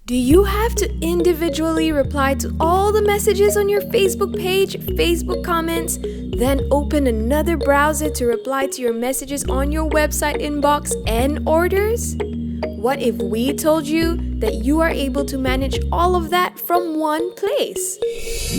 Do you have to individually reply to all the messages on your Facebook page, Facebook comments, then open another browser to reply to your messages on your website inbox and orders? What if we told you that you are able to manage all of that from one place?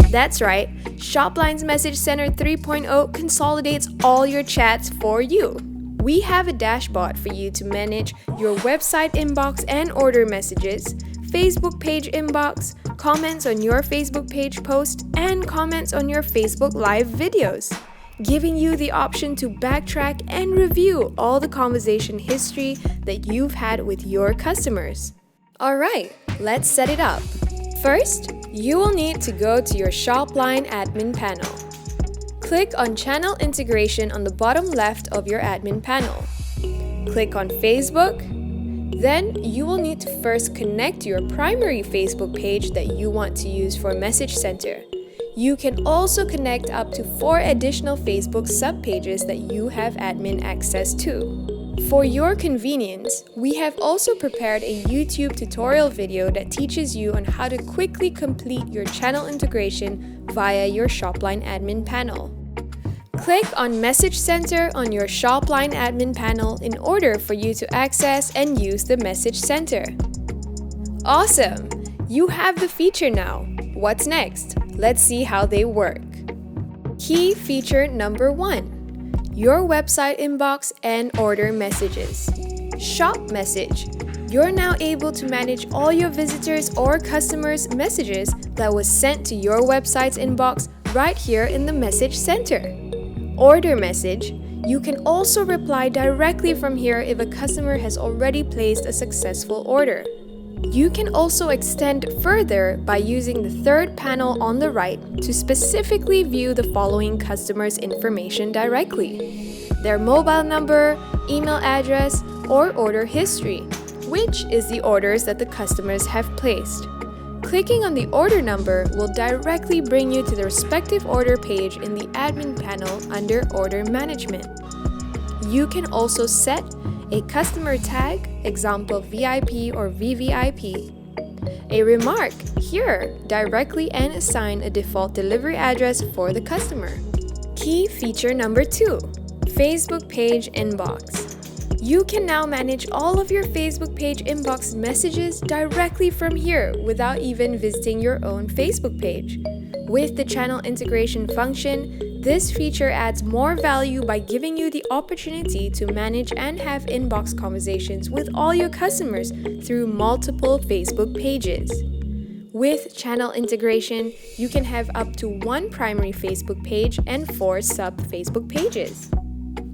That's right, SHOPLINE's Message Center 3.0 consolidates all your chats for you. We have a dashboard for you to manage your website inbox and order messages, Facebook page inbox, comments on your Facebook page post, and comments on your Facebook Live videos, giving you the option to backtrack and review all the conversation history that you've had with your customers. Alright, let's set it up. First, you will need to go to your SHOPLINE admin panel. Click on Channel Integration on the bottom left of your admin panel. Click on Facebook. Then you will need to first connect your primary Facebook page that you want to use for Message Center. You can also connect up to 4 additional Facebook subpages that you have admin access to. For your convenience, we have also prepared a YouTube tutorial video that teaches you on how to quickly complete your channel integration via your SHOPLINE admin panel. Click on Message Center on your SHOPLINE admin panel in order for you to access and use the Message Center. Awesome! You have the feature now. What's next? Let's see how they work. Key feature number 1. Your website inbox and order messages. Shop Message. You're now able to manage all your visitors or customers' messages that was sent to your website's inbox right here in the Message Center. Order Message. You can also reply directly from here if a customer has already placed a successful order. You can also extend further by using the third panel on the right to specifically view the following customers' information directly: their mobile number, email address, or order history, which is the orders that the customers have placed. Clicking on the order number will directly bring you to the respective order page in the admin panel under Order Management. You can also set a customer tag, example VIP or VVIP, a remark here directly, and assign a default delivery address for the customer. Key feature number 2, Facebook page inbox. You can now manage all of your Facebook page inbox messages directly from here without even visiting your own Facebook page. With the channel integration function, this feature adds more value by giving you the opportunity to manage and have inbox conversations with all your customers through multiple Facebook pages. With channel integration, you can have up to 1 primary Facebook page and 4 sub-Facebook pages.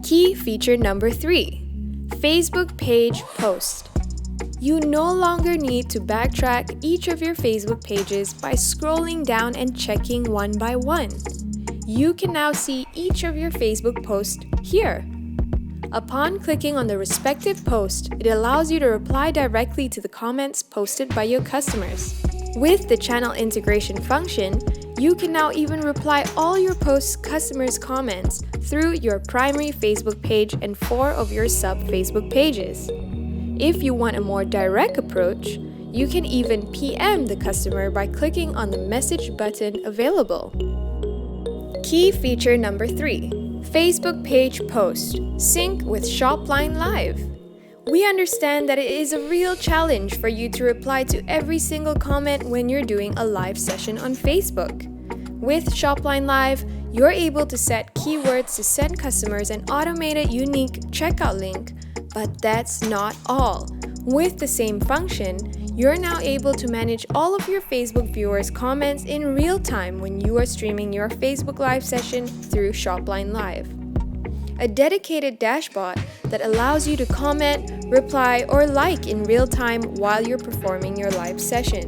Key feature number 3. Facebook page post. You no longer need to backtrack each of your Facebook pages by scrolling down and checking one by one. You can now see each of your Facebook posts here. Upon clicking on the respective post, it allows you to reply directly to the comments posted by your customers. With the channel integration function, you can now even reply all your posts' customers' comments through your primary Facebook page and 4 of your sub-Facebook pages. If you want a more direct approach, you can even PM the customer by clicking on the message button available. Key feature number 3. Facebook page post. Sync with SHOPLINE Live. We understand that it is a real challenge for you to reply to every single comment when you're doing a live session on Facebook. With SHOPLINE Live, you're able to set keywords to send customers an automated unique checkout link, but that's not all. With the same function, you're now able to manage all of your Facebook viewers' comments in real time when you are streaming your Facebook Live session through SHOPLINE Live. A dedicated dashboard that allows you to comment, reply, or like in real time while you're performing your live session.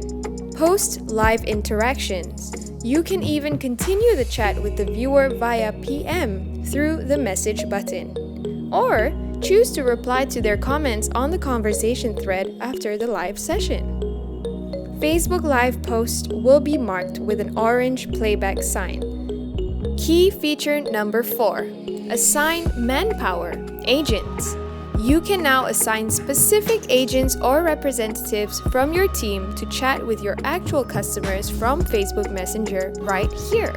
Post live interactions. You can even continue the chat with the viewer via PM through the message button, or choose to reply to their comments on the conversation thread after the live session. Facebook Live posts will be marked with an orange playback sign. Key feature number 4. Assign manpower, agents. You can now assign specific agents or representatives from your team to chat with your actual customers from Facebook Messenger right here.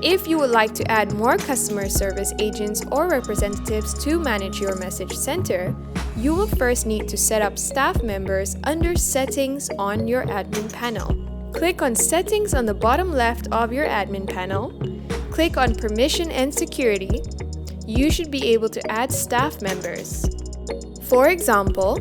If you would like to add more customer service agents or representatives to manage your message center, you will first need to set up staff members under Settings on your admin panel. Click on Settings on the bottom left of your admin panel. Click on Permission and Security. You should be able to add staff members. For example,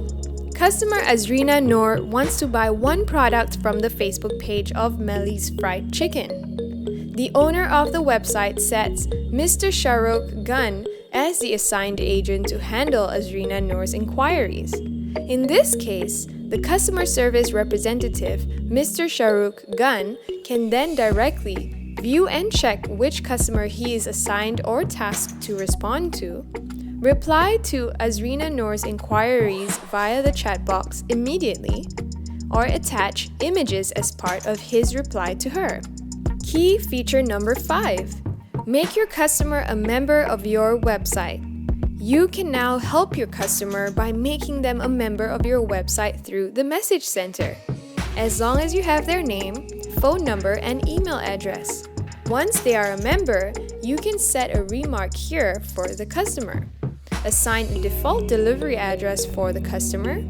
customer Azrina Noor wants to buy one product from the Facebook page of Melly's Fried Chicken. The owner of the website sets Mr. Shahrukh Gun as the assigned agent to handle Azrina Noor's inquiries. In this case, the customer service representative, Mr. Shahrukh Gun, can then directly view and check which customer he is assigned or tasked to respond to, reply to Azrina Noor's inquiries via the chat box immediately, or attach images as part of his reply to her. Key feature number 5. Make your customer a member of your website. You can now help your customer by making them a member of your website through the Message Center, as long as you have their name, phone number, and email address. Once they are a member, you can set a remark here for the customer, assign a default delivery address for the customer,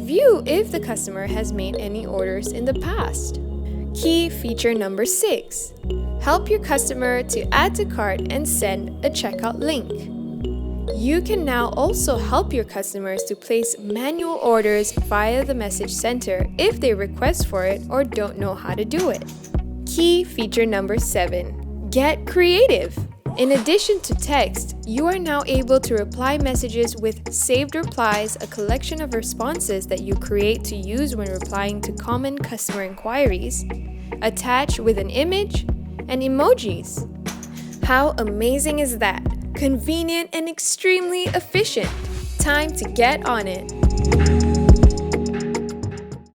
view if the customer has made any orders in the past. Key feature number 6. Help your customer to add to cart and send a checkout link. You can now also help your customers to place manual orders via the Message Center if they request for it or don't know how to do it. Key feature number 7. Get creative! In addition to text, you are now able to reply messages with saved replies, a collection of responses that you create to use when replying to common customer inquiries, attached with an image, and emojis. How amazing is that? Convenient and extremely efficient. Time to get on it.